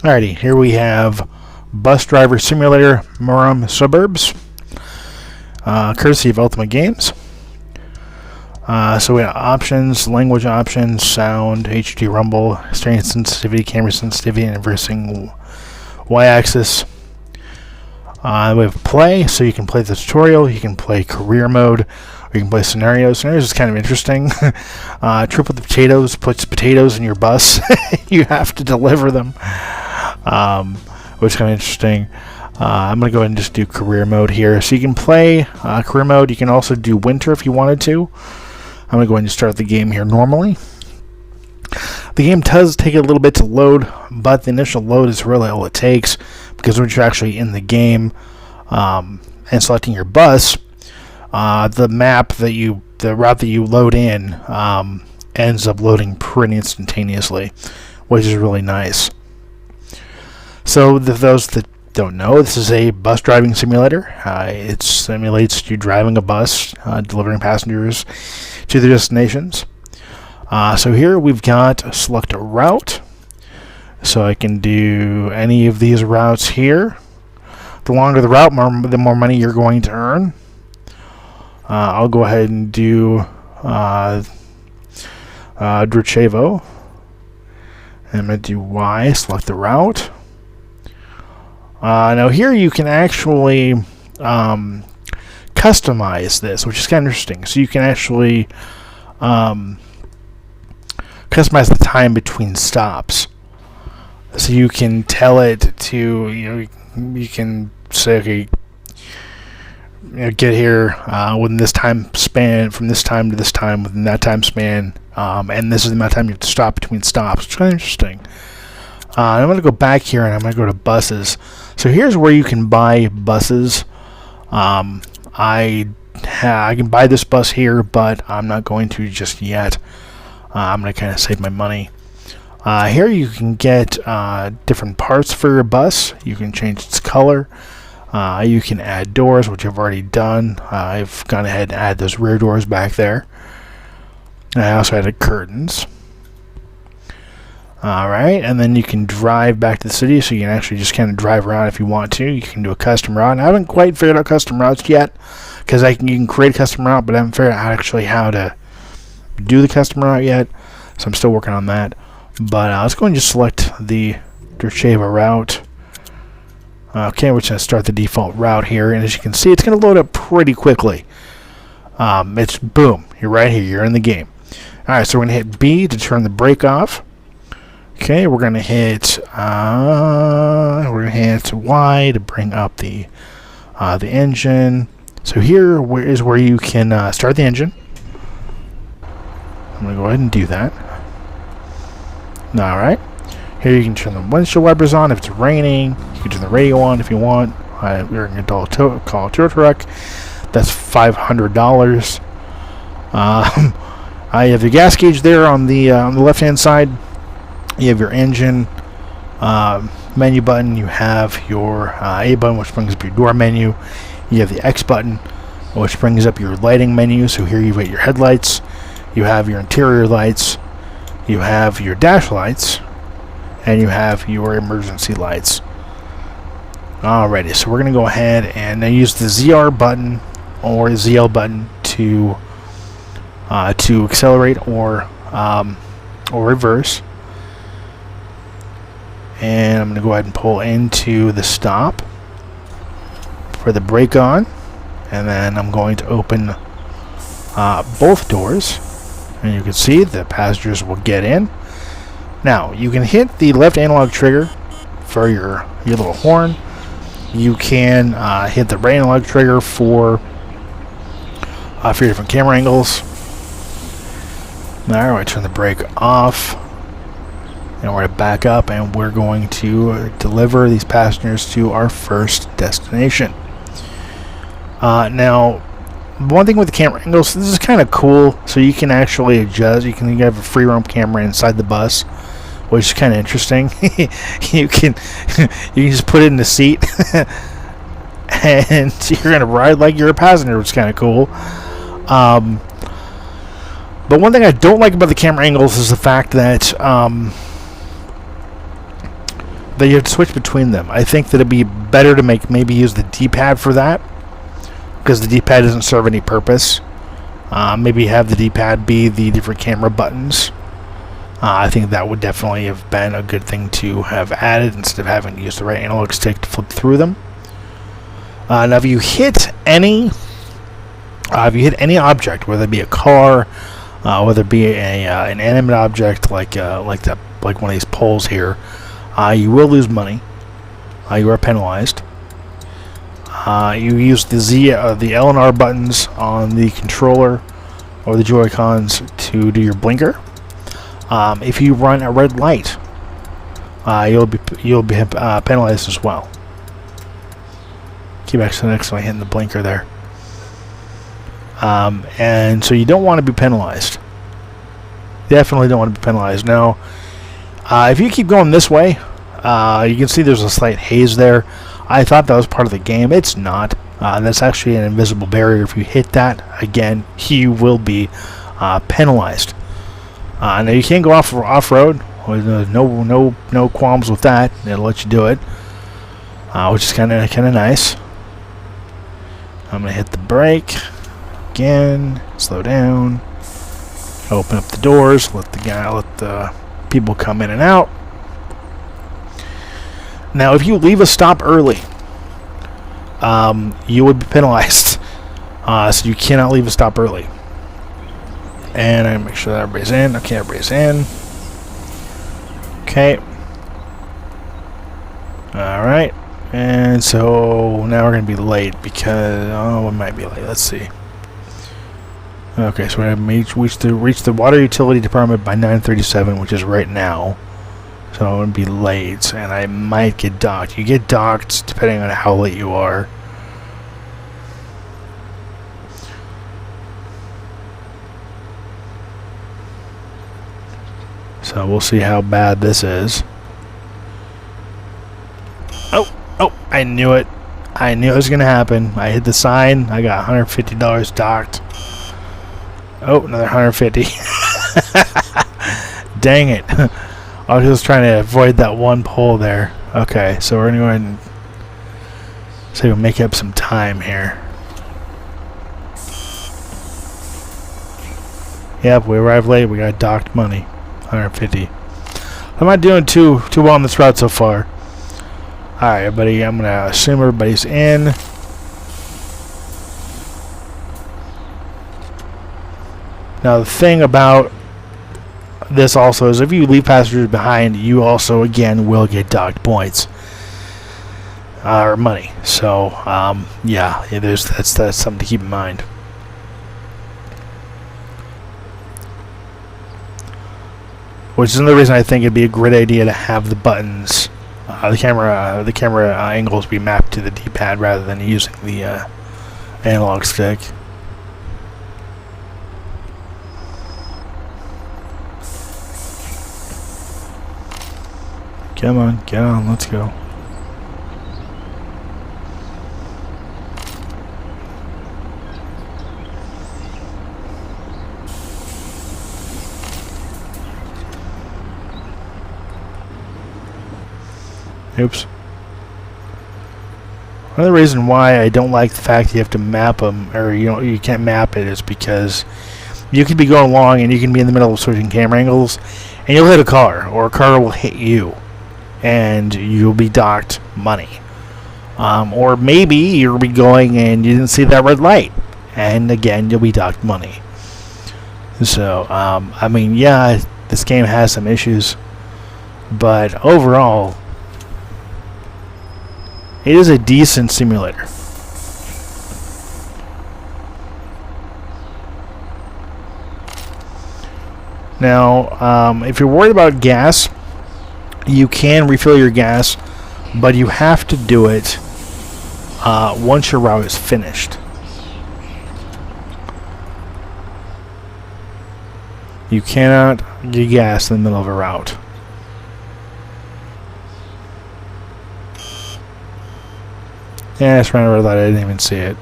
Alrighty, here we have Bus Driver Simulator Murrum Suburbs, courtesy of Ultimate Games. So we have options, language options, sound, HD rumble, steering sensitivity, camera sensitivity, and inversing y-axis. We have play, so you can play the tutorial, you can play career mode, or you can play scenarios. Scenarios is kind of interesting. Triple the potatoes, puts potatoes in your bus. You have to deliver them, which is kind of interesting. I'm going to go ahead and just do career mode here. So you can play career mode. You can also do winter if you wanted to. I'm going to go ahead and start the game here normally. The game does take a little bit to load, but the initial load is really all it takes, because once you're actually in the game and selecting your bus, the route that you load in ends up loading pretty instantaneously, which is really nice. So those that don't know, this is a bus driving simulator. It simulates you driving a bus, delivering passengers to their destinations. So here we've got select a route. So I can do any of these routes here. The longer the route, the more money you're going to earn. I'll go ahead and do Drchevo. And I'm going to do Y, select the route. Now here you can actually customize this, which is kind of interesting. So you can actually customize the time between stops. So you can tell it to, you can say, okay, get here within this time span, from this time to this time, within that time span, and this is the amount of time you have to stop between stops. It's kind of interesting. I'm going to go back here and I'm going to go to buses. So here's where you can buy buses. I can buy this bus here, but I'm not going to just yet. I'm going to kind of save my money. Here you can get different parts for your bus. You can change its color. You can add doors, which I've already done. I've gone ahead and added those rear doors back there. I also added curtains. Alright, and then you can drive back to the city, so you can actually just kind of drive around if you want to. You can do a custom route. I haven't quite figured out custom routes yet, because you can create a custom route, but I haven't figured out actually how to do the custom route yet, so I'm still working on that. But let's go and just select the Drchevo route. Okay, we're just going to start the default route here, and as you can see, it's going to load up pretty quickly. It's boom, you're right here, you're in the game. Alright, so we're going to hit B to turn the brake off. Okay, we're going to hit Y to bring up the engine. So here is where you can start the engine. I'm going to go ahead and do that. Alright. Here you can turn the windshield wipers on if it's raining. You can turn the radio on if you want. We're going to call a tow truck. That's $500. I have the gas gauge there on the left-hand side. You have your engine menu button. You have your A button, which brings up your door menu. You have the X button, which brings up your lighting menu. So here you've got your headlights. You have your interior lights. You have your dash lights. And you have your emergency lights. Alrighty, so we're going to go ahead and use the ZR button or ZL button to accelerate or reverse. And I'm going to go ahead and pull into the stop for the brake on, and then I'm going to open both doors, and you can see the passengers will get in. Now you can hit the left analog trigger for your little horn. You can hit the right analog trigger for your different camera angles. Now I turn the brake off. And we're going to back up, and we're going to deliver these passengers to our first destination. Now, one thing with the camera angles, this is kind of cool. So you can actually adjust. You have a free roam camera inside the bus, which is kind of interesting. you can just put it in the seat, and you're going to ride like you're a passenger, which is kind of cool. But one thing I don't like about the camera angles is the fact that that you have to switch between them. I think that it'd be better to maybe use the D-pad for that, because the D-pad doesn't serve any purpose. Maybe have the D-pad be the different camera buttons. I think that would definitely have been a good thing to have added instead of having to use the right analog stick to flip through them. Now, if you hit any object, whether it be a car, whether it be an animate object like one of these poles here, you will lose money. You are penalized. You use the L and R buttons on the controller or the Joy-Cons to do your blinker. If you run a red light, you'll be penalized as well. Keep accidentally hitting the blinker there. And so you don't want to be penalized. Definitely don't want to be penalized. Now, if you keep going this way, you can see there's a slight haze there. I thought that was part of the game. It's not. That's actually an invisible barrier. If you hit that again, you will be penalized. Now you can go off road. No qualms with that. It'll let you do it, which is kind of nice. I'm gonna hit the brake again. Slow down. Open up the doors. Let the people come in and out. Now, if you leave a stop early, you would be penalized. So you cannot leave a stop early. And I make sure that everybody's in. Okay, everybody's in. Okay. Alright. And so now we're going to be late because... we might be late. Let's see. Okay, so we have to reach the water utility department by 9:37, which is right now. So I'm going to be late, and I might get docked. You get docked depending on how late you are. So we'll see how bad this is. Oh, I knew it. I knew it was going to happen. I hit the sign. I got $150 docked. Oh, another $150. Dang it. I was just trying to avoid that one pole there. Okay, so we're going to go ahead and see if we make up some time here. Yep, we arrived late. We got docked money. 150. I'm not doing too well on this route so far. Alright, everybody, I'm going to assume everybody's in. Now, the thing about this also is if you leave passengers behind, you also, again, will get docked points. Or money. So, yeah, that's something to keep in mind. Which is another reason I think it'd be a great idea to have the buttons, the camera angles be mapped to the D-pad rather than using the analog stick. Come on, get on, let's go. Oops. Another reason why I don't like the fact that you have to map them, or you can't map it, is because you could be going along and you can be in the middle of switching camera angles, and you'll hit a car, or a car will hit you, and you'll be docked money. Or maybe you'll be going and you didn't see that red light, and again you'll be docked money. So, I mean, yeah, this game has some issues, but overall, it is a decent simulator. Now, if you're worried about gas, you can refill your gas, but you have to do it once your route is finished. You cannot get gas in the middle of a route. Yeah, I just ran over that. I didn't even see it.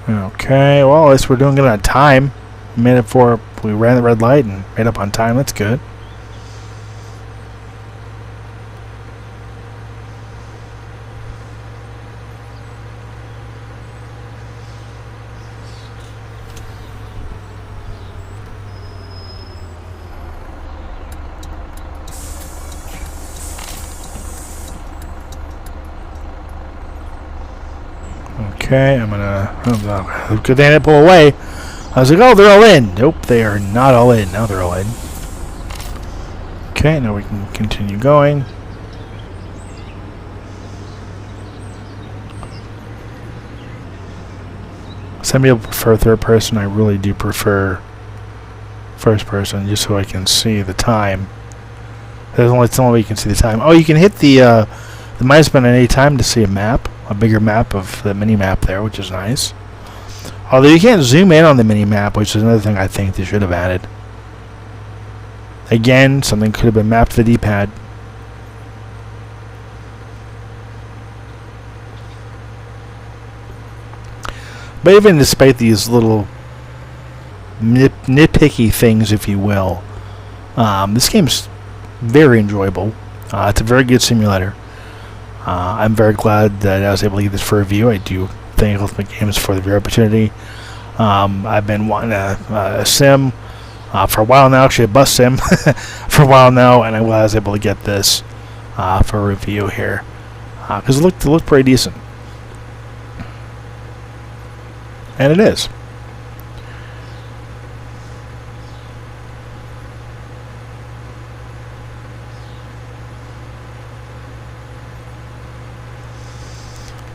Okay, well, at least we're doing it on time. We made it for We ran the red light and made up on time. That's good. Okay, I'm gonna. Oh, good thing I didn't pull away. I was like, oh, they're all in. Nope, they are not all in. Now they're all in. Okay, now we can continue going. Some people prefer third person. I really do prefer first person, just so I can see the time. It's the only way you can see the time. Oh, you can hit the minus button at any time to see a map. A bigger map of the mini map there, which is nice. Although you can't zoom in on the mini map, which is another thing I think they should have added. Again, something could have been mapped to the D-pad. But even despite these little nitpicky things, if you will, this game's very enjoyable. It's a very good simulator. I'm very glad that I was able to get this for review. I do thank Ultimate Games for the review opportunity. I've been wanting a sim for a while now, actually a bus sim for a while now, and I'm glad I was able to get this for a review here because it looked pretty decent, and it is.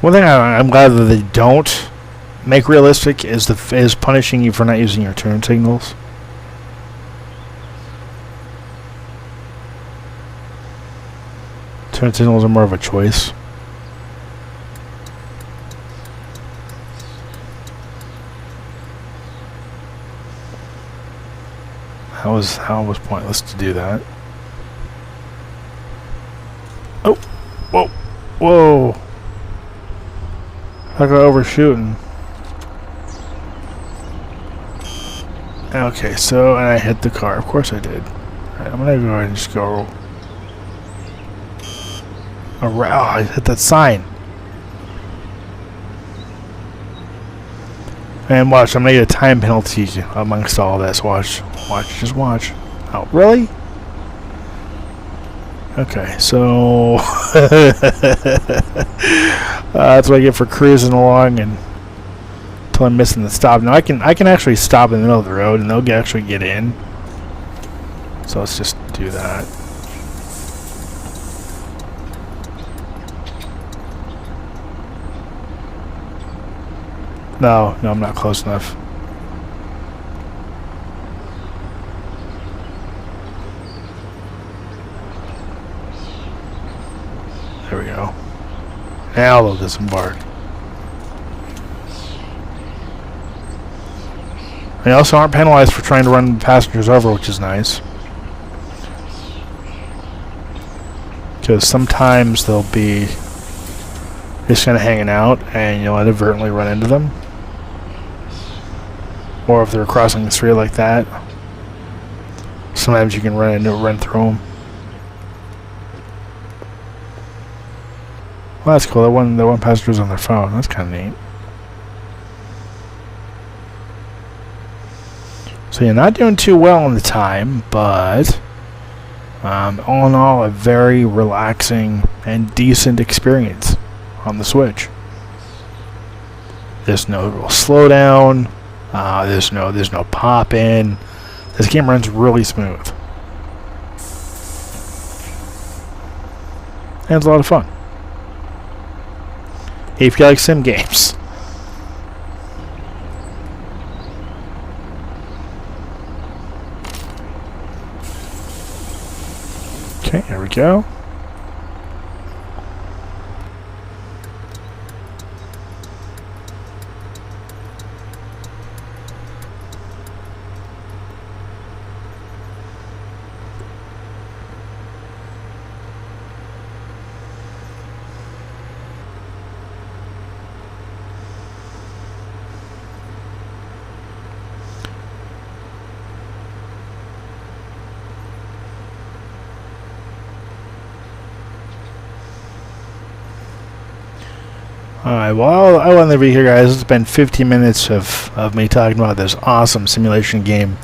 One thing I'm glad that they don't make realistic is punishing you for not using your turn signals. Turn signals are more of a choice. How was pointless to do that. Oh, whoa, whoa. I got overshooting. Okay, so and I hit the car. Of course I did. Alright, I'm gonna go ahead and just go around. Oh, I hit that sign. And watch, I'm gonna get a time penalty amongst all this. Watch, just watch. Oh, really? Okay, so that's what I get for cruising along and until I'm missing the stop. Now I can actually stop in the middle of the road and they'll actually get in. So let's just do that. No, I'm not close enough. There we go. Now they'll disembark. They also aren't penalized for trying to run passengers over, which is nice. Because sometimes they'll be just kind of hanging out and you'll inadvertently run into them. Or if they're crossing the street like that, sometimes you can run through them. Well, that's cool. That one passenger's on their phone. That's kind of neat. So you're not doing too well on the time, but all in all, a very relaxing and decent experience on the Switch. There's no real slowdown. There's no pop in. This game runs really smooth, and it's a lot of fun. If you like sim games. Okay, here we go. Alright, well, I want to leave you here, guys. It's been 15 minutes of me talking about this awesome simulation game.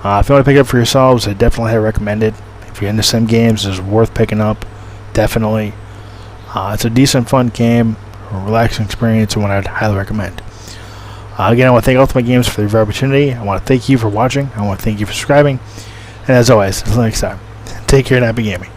If you want to pick it up for yourselves, I definitely recommend it. If you're into sim games, it's worth picking up. Definitely. It's a decent, fun game, a relaxing experience, and one I'd highly recommend. Again, I want to thank Ultimate Games for the opportunity. I want to thank you for watching. I want to thank you for subscribing. And as always, until next time, take care and happy gaming.